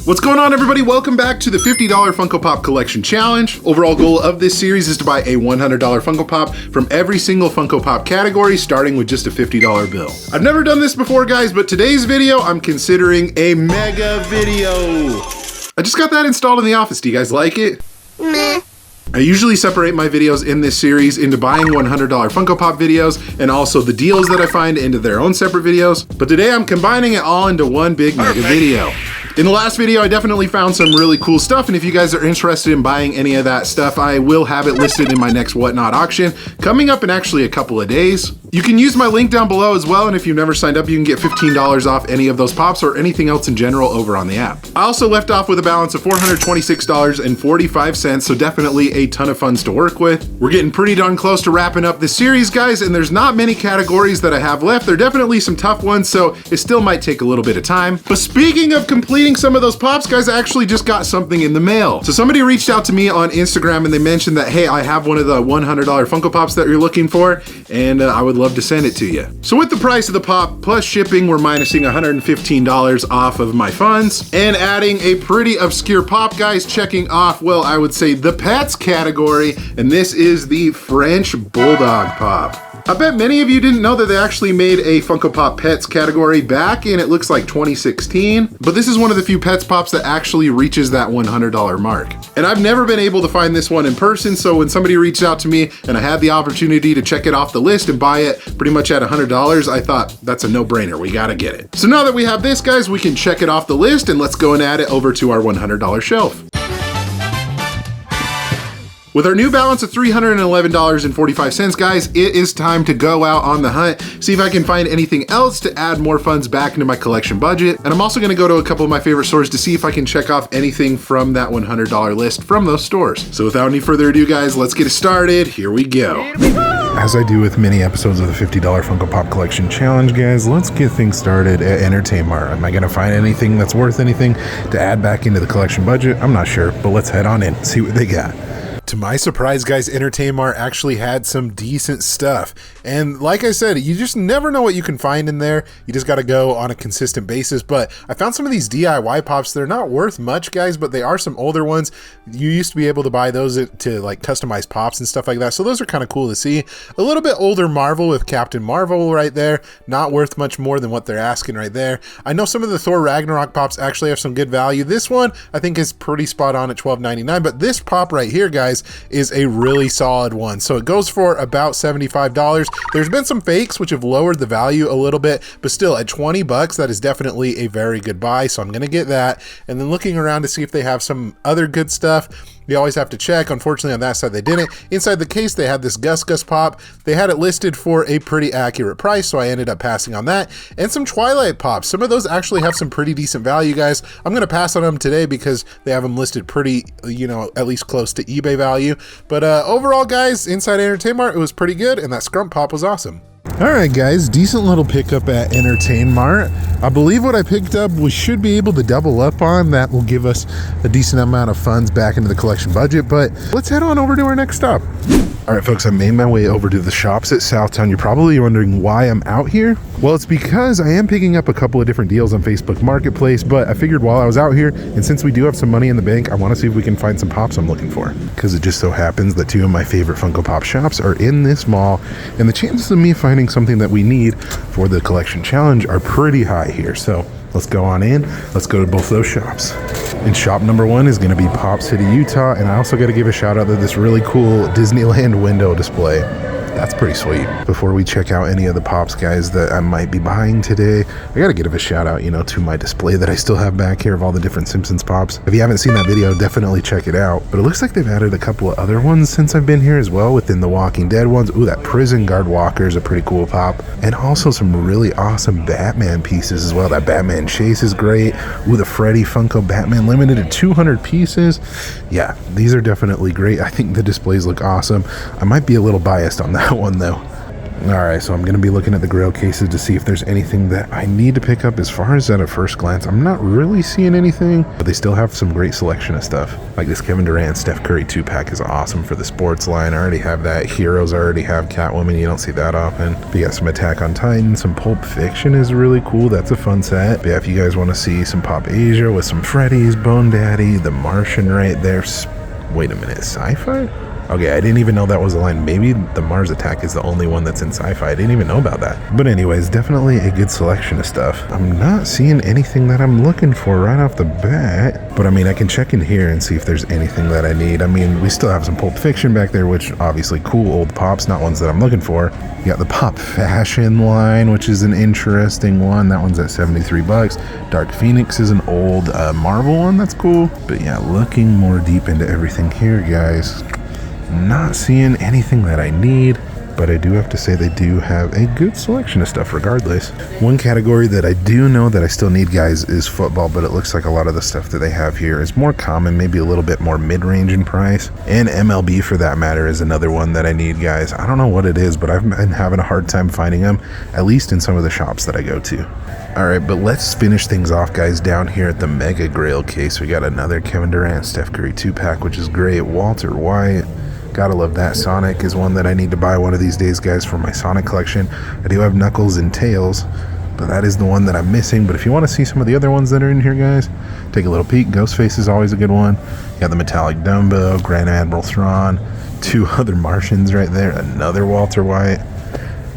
What's going on, everybody? Welcome back to the $50 Funko Pop Collection Challenge. Overall goal of this series is to buy a $100 Funko Pop from every single Funko Pop category, starting with just a $50 bill. I've never done this before, guys, but today's video, I'm considering a mega video. I just got that installed in the office. Do you guys like it? Meh. I usually separate my videos in this series into buying $100 Funko Pop videos and also the deals that I find into their own separate videos. But today I'm combining it all into one big mega video. In the last video, I definitely found some really cool stuff, and if you guys are interested in buying any of that stuff, I will have it listed in my next Whatnot auction, coming up in actually a couple of days. You can use my link down below as well, and if you've never signed up, you can get $15 off any of those pops or anything else in general over on the app. I also left off with a balance of $426.45, so definitely a ton of funds to work with. We're getting pretty darn close to wrapping up this series, guys, and there's not many categories that I have left. There are definitely some tough ones, so it still might take a little bit of time. But speaking of completing some of those pops, guys, I actually just got something in the mail. So somebody reached out to me on Instagram and they mentioned that, hey, I have one of the $100 Funko Pops that you're looking for, and I would love to send it to you. So with the price of the pop plus shipping, we're minusing $115 off of my funds and adding a pretty obscure pop, guys, checking off, well, I would say the pets category, and this is the French Bulldog Pop. I bet many of you didn't know that they actually made a Funko Pop Pets category back in, it looks like 2016, but this is one of the few Pets Pops that actually reaches that $100 mark. And I've never been able to find this one in person, so when somebody reached out to me and I had the opportunity to check it off the list and buy it pretty much at $100, I thought that's a no-brainer, we gotta get it. So now that we have this, guys, we can check it off the list and let's go and add it over to our $100 shelf. With our new balance of $311.45, guys, it is time to go out on the hunt, see if I can find anything else to add more funds back into my collection budget. And I'm also gonna go to a couple of my favorite stores to see if I can check off anything from that $100 list from those stores. So without any further ado, guys, let's get it started. Here we go. As I do with many episodes of the $50 Funko Pop Collection Challenge, guys, let's get things started at Entertain Mart. Am I gonna find anything that's worth anything to add back into the collection budget? I'm not sure, but let's head on in, see what they got. To my surprise, guys, Entertain Mart actually had some decent stuff. And like I said, you just never know what you can find in there. You just got to go on a consistent basis. But I found some of these DIY pops. They're not worth much, guys, but they are some older ones. You used to be able to buy those to like customize pops and stuff like that. So those are kind of cool to see. A little bit older Marvel with Captain Marvel right there. Not worth much more than what they're asking right there. I know some of the Thor Ragnarok pops actually have some good value. This one I think is pretty spot on at $12.99. But this pop right here, guys, is a really solid one. So it goes for about $75. There's been some fakes which have lowered the value a little bit, but still at 20 bucks, that is definitely a very good buy. So I'm gonna get that. And then looking around to see if they have some other good stuff. You always have to check. Unfortunately, on that side, they didn't. Inside the case, they had this Gus Gus pop. They had it listed for a pretty accurate price, so I ended up passing on that. And some Twilight pops. Some of those actually have some pretty decent value, guys. I'm going to pass on them today because they have them listed pretty, you know, at least close to eBay value. But overall, guys, inside Entertain Mart, it was pretty good, and that Scrump pop was awesome. All right, guys, decent little pickup at Entertain Mart. I believe what I picked up we should be able to double up on. That will give us a decent amount of funds back into the collection budget, but let's head on over to our next stop. All right, folks, I made my way over to the shops at Southtown. You're probably wondering why I'm out here. Well, it's because I am picking up a couple of different deals on Facebook Marketplace, but I figured while I was out here, and since we do have some money in the bank, I want to see if we can find some pops I'm looking for. Because it just so happens that two of my favorite Funko Pop shops are in this mall, and the chances of me finding something that we need for the collection challenge are pretty high here. So let's go on in. Let's go to both those shops. And shop number one is going to be Pop City, Utah. And I also got to give a shout out to this really cool Disneyland window display. That's pretty sweet. Before we check out any of the pops, guys, that I might be buying today, I gotta give a shout out, you know, to my display that I still have back here of all the different Simpsons pops. If you haven't seen that video, definitely check it out. But it looks like they've added a couple of other ones since I've been here as well, within the Walking Dead ones. Ooh, that Prison Guard Walker is a pretty cool pop. And also some really awesome Batman pieces as well. That Batman Chase is great. Ooh, the Freddy Funko Batman limited to 200 pieces. Yeah, these are definitely great. I think the displays look awesome. I might be a little biased on that one though. All right, so I'm going to be looking at the Grail cases to see if there's anything that I need to pick up. As far as at a first glance, I'm not really seeing anything, but they still have some great selection of stuff. Like this Kevin Durant, Steph Curry 2-pack is awesome for the sports line. I already have that. Heroes, I already have Catwoman. You don't see that often. But you got some Attack on Titan. Some Pulp Fiction is really cool. That's a fun set. But yeah, if you guys want to see some Pop Asia with some Freddy's, Bone Daddy, The Martian right there. Wait a minute, sci-fi? Okay, I didn't even know that was a line. Maybe the Mars Attack is the only one that's in sci-fi. I didn't even know about that. But anyways, definitely a good selection of stuff. I'm not seeing anything that I'm looking for right off the bat. But I mean, I can check in here and see if there's anything that I need. I mean, we still have some Pulp Fiction back there, which obviously cool old pops, not ones that I'm looking for. You got the Pop Fashion line, which is an interesting one. That one's at 73 bucks. Dark Phoenix is an old Marvel one. That's cool. But yeah, looking more deep into everything here, guys. Not seeing anything that I need, but I do have to say they do have a good selection of stuff regardless. One category that I do know that I still need, guys, is football, but it looks like a lot of the stuff that they have here is more common, maybe a little bit more mid-range in price. And MLB, for that matter, is another one that I need, guys. I don't know what it is, but I've been having a hard time finding them, at least in some of the shops that I go to. All right, but let's finish things off, guys. Down here at the Mega Grail case, we got another Kevin Durant, Steph Curry 2-pack, which is great. Walter White. Gotta love that. Sonic is one that I need to buy one of these days, guys, for my Sonic collection. I do have Knuckles and Tails, but that is the one that I'm missing. But if you want to see some of the other ones that are in here, guys, take a little peek. Ghostface is always a good one. You got the Metallic Dumbo, Grand Admiral Thrawn, 2 other Martians right there, another Walter White.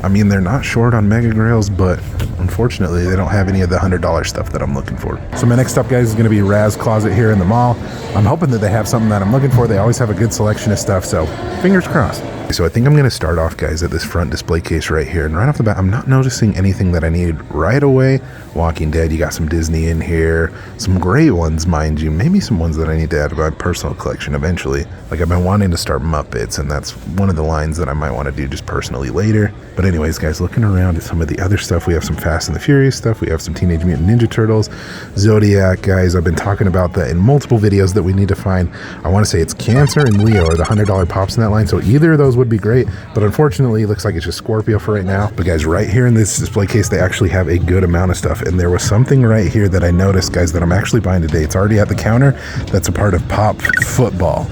I mean, they're not short on Mega Grails, but unfortunately, they don't have any of the $100 stuff that I'm looking for. So my next stop, guys, is going to be Raz Closet here in the mall. I'm hoping that they have something that I'm looking for. They always have a good selection of stuff, so fingers crossed. So I think I'm going to start off, guys, at this front display case right here. And right off the bat, I'm not noticing anything that I need right away. Walking Dead, you got some Disney in here. Some great ones, mind you. Maybe some ones that I need to add to my personal collection eventually. Like, I've been wanting to start Muppets, and that's one of the lines that I might want to do just personally later. But anyways, guys, looking around at some of the other stuff, we have some Fast and the Furious stuff. We have some Teenage Mutant Ninja Turtles. Zodiac, guys, I've been talking about that in multiple videos that we need to find. I want to say it's Cancer and Leo are the $100 pops in that line, so either of those would be great, but unfortunately it looks like it's just Scorpio for right now. But guys, right here in this display case, they actually have a good amount of stuff, and there was something right here that I noticed, guys, that I'm actually buying today. It's already at the counter. That's a part of Pop Football.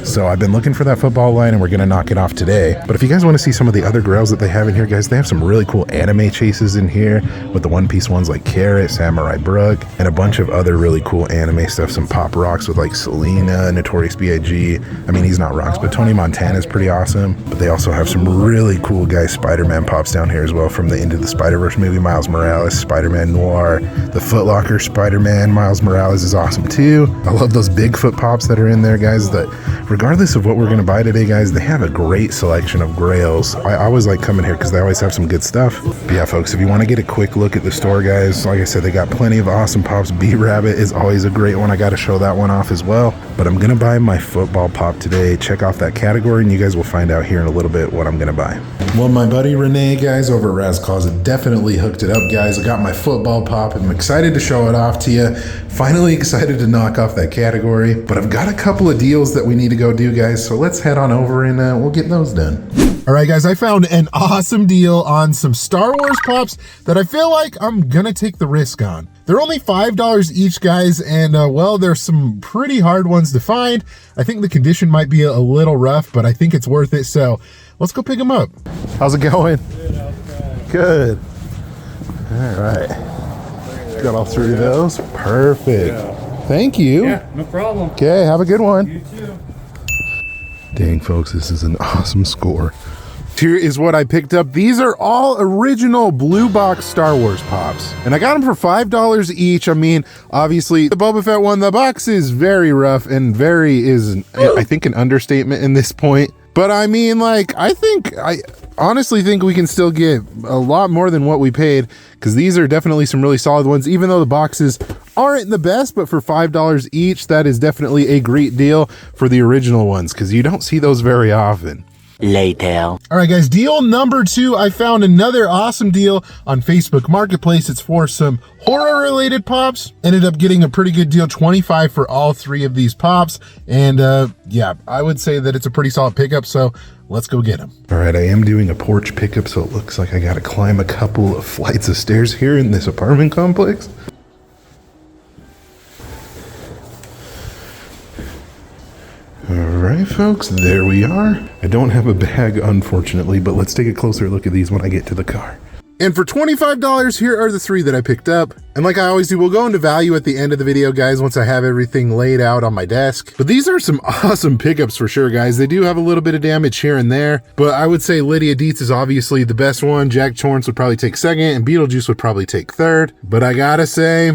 So I've been looking for that football line, and we're going to knock it off today. But if you guys want to see some of the other grails that they have in here, guys, they have some really cool anime chases in here with the one-piece ones like Carrot, Samurai Brook, and a bunch of other really cool anime stuff. Some Pop Rocks with like Selena, Notorious B.I.G. I mean, he's not Rocks, but Tony Montana is pretty awesome. But they also have some really cool, guys, Spider-Man pops down here as well from the Into the Spider-Verse movie. Miles Morales, Spider-Man Noir, the Foot Locker Spider-Man, Miles Morales is awesome too. I love those Bigfoot pops that are in there, guys. That regardless of what we're going to buy today, guys, they have a great selection of grails. I always like coming here because they always have some good stuff. But yeah, folks, if you want to get a quick look at the store, guys, like I said, they got plenty of awesome pops. B-Rabbit is always a great one. I got to show that one off as well. But I'm going to buy my football pop today. Check off that category, and you guys will find out here in a little bit what I'm going to buy. Well, my buddy Renee, guys, over at Raz Closet definitely hooked it up, guys. I got my football pop. I'm excited to show it off to you. Finally excited to knock off that category. But I've got a couple of deals that we need to go do, guys. So let's head on over and we'll get those done. All right, guys, I found an awesome deal on some Star Wars pops that I feel like I'm gonna take the risk on. They're only $5 each, guys, and well, there's some pretty hard ones to find. I think the condition might be a little rough, but I think it's worth it, so let's go pick them up. How's it going? Good. All right. Got all 3 of those. Perfect. Thank you. Yeah, no problem. Okay, have a good one. You too. Dang, folks, this is an awesome score. Here is what I picked up. These are all original blue box Star Wars pops, and I got them for $5 each. I mean, obviously the Boba Fett one, the box is very rough, and very is, I think, an understatement in this point. But I mean, like, I honestly think we can still get a lot more than what we paid, because these are definitely some really solid ones, even though the boxes aren't the best. But for $5 each, that is definitely a great deal for the original ones, because you don't see those very often. later. All right, guys, deal number 2. I found another awesome deal on Facebook Marketplace. It's for some horror-related pops. Ended up getting a pretty good deal, 25 for all 3 of these pops. And yeah, I would say that it's a pretty solid pickup, so let's go get them. All right, I am doing a porch pickup, so it looks like I gotta climb a couple of flights of stairs here in this apartment complex. All right, folks, there we are. I don't have a bag, unfortunately, but let's take a closer look at these when I get to the car. And for $25, here are the 3 that I picked up. And like I always do, we'll go into value at the end of the video, guys, once I have everything laid out on my desk. But these are some awesome pickups for sure, guys. They do have a little bit of damage here and there, but I would say Lydia Dietz is obviously the best one. Jack Torrance would probably take second, and Beetlejuice would probably take third. But I gotta say,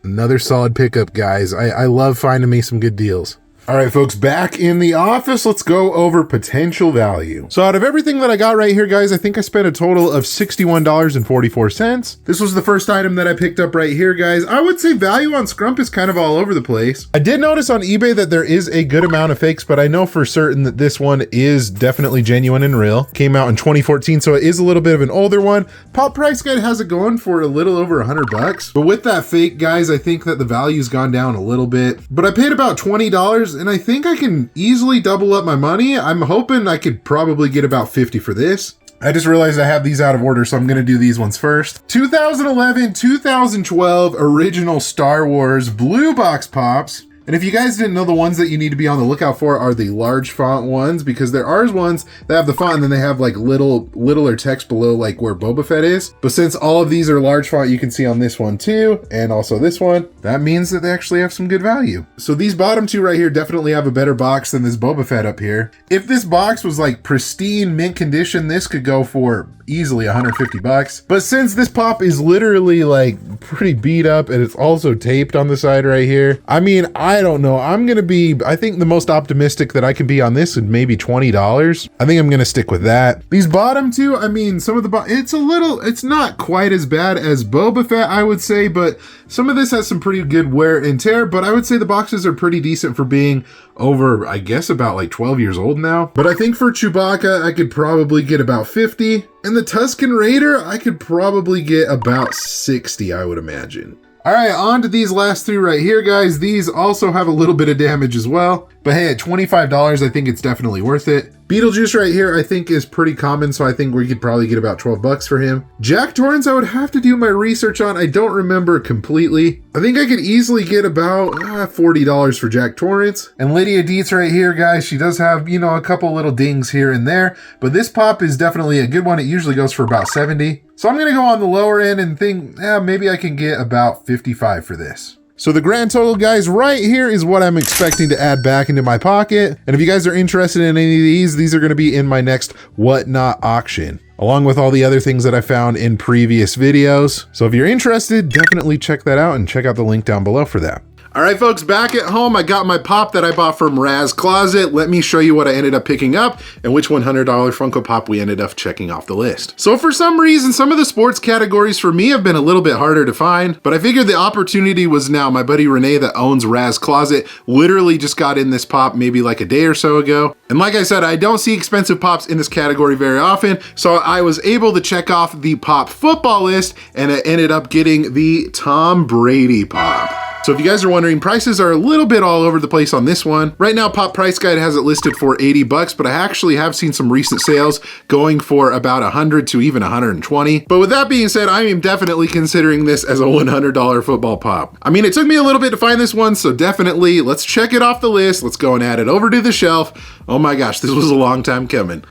another solid pickup, guys. I love finding me some good deals. All right, folks, back in the office, let's go over potential value. So out of everything that I got right here, guys, I think I spent a total of $61.44. This was the first item that I picked up right here, guys. I would say value on Scrump is kind of all over the place. I did notice on eBay that there is a good amount of fakes, but I know for certain that this one is definitely genuine and real. Came out in 2014, so it is a little bit of an older one. Pop Price Guide has it going for a little over $100. But with that fake, guys, I think that the value's gone down a little bit. But I paid about $20, and I think I can easily double up my money. I'm hoping I could probably get about 50 for this. I just realized I have these out of order, so I'm gonna do these ones first. 2011, 2012 original Star Wars blue box pops. And if you guys didn't know, the ones that you need to be on the lookout for are the large font ones, because there are ones that have the font and then they have like littler text below, like where Boba Fett is. But since all of these are large font, you can see on this one too, and also this one, that means that they actually have some good value. So these bottom 2 right here definitely have a better box than this Boba Fett up here. If this box was like pristine mint condition, this could go for easily $150. But since this pop is literally like pretty beat up and it's also taped on the side right here, I mean, I don't know. I'm gonna be, I think the most optimistic that I can be on this is maybe $20. I think I'm gonna stick with that. These bottom 2, I mean, some of the, it's not quite as bad as Boba Fett, I would say, but some of this has some pretty good wear and tear, but I would say the boxes are pretty decent for being over, I guess, about like 12 years old now. But I think for Chewbacca, I could probably get about 50. And the Tusken Raider, I could probably get about 60, I would imagine. All right, on to these last 3 right here, guys. These also have a little bit of damage as well. But hey, at $25, I think it's definitely worth it. Beetlejuice right here, I think is pretty common, so I think we could probably get about $12 for him. Jack Torrance, I would have to do my research on. I don't remember completely. I think I could easily get about $40 for Jack Torrance. And Lydia Dietz right here, guys, she does have, you know, a couple little dings here and there, but this pop is definitely a good one. It usually goes for about 70. So I'm gonna go on the lower end and think, maybe I can get about 55 for this. So the grand total, guys, right here is what I'm expecting to add back into my pocket. And if you guys are interested in any of these are gonna be in my next Whatnot auction, along with all the other things that I found in previous videos. So if you're interested, definitely check that out and check out the link down below for that. All right, folks, back at home, I got my pop that I bought from Raz Closet. Let me show you what I ended up picking up and which $100 Funko Pop we ended up checking off the list. So for some reason, some of the sports categories for me have been a little bit harder to find, but I figured the opportunity was now. My buddy Renee that owns Raz Closet literally just got in this pop maybe like a day or so ago. And like I said, I don't see expensive pops in this category very often, so I was able to check off the pop football list, and I ended up getting the Tom Brady pop. So if you guys are wondering, prices are a little bit all over the place on this one. Right now, Pop Price Guide has it listed for $80, but I actually have seen some recent sales going for about 100 to even 120. But with that being said, I am definitely considering this as a $100 football pop. I mean, it took me a little bit to find this one, so definitely let's check it off the list. Let's go and add it over to the shelf. Oh my gosh, this was a long time coming.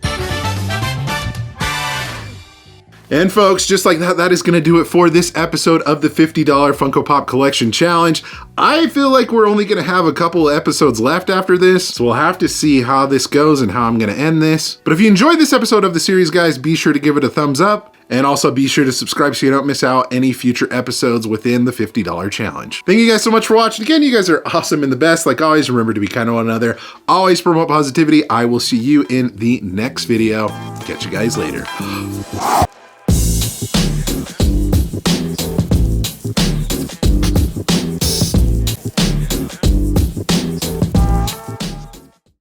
And folks, just like that, that is gonna do it for this episode of the $50 Funko Pop Collection Challenge. I feel like we're only gonna have a couple of episodes left after this, so we'll have to see how this goes and how I'm gonna end this. But if you enjoyed this episode of the series, guys, be sure to give it a thumbs up. And also be sure to subscribe so you don't miss out any future episodes within the $50 challenge. Thank you guys so much for watching. Again, you guys are awesome and the best. Like always, remember to be kind to one another. Always promote positivity. I will see you in the next video. Catch you guys later.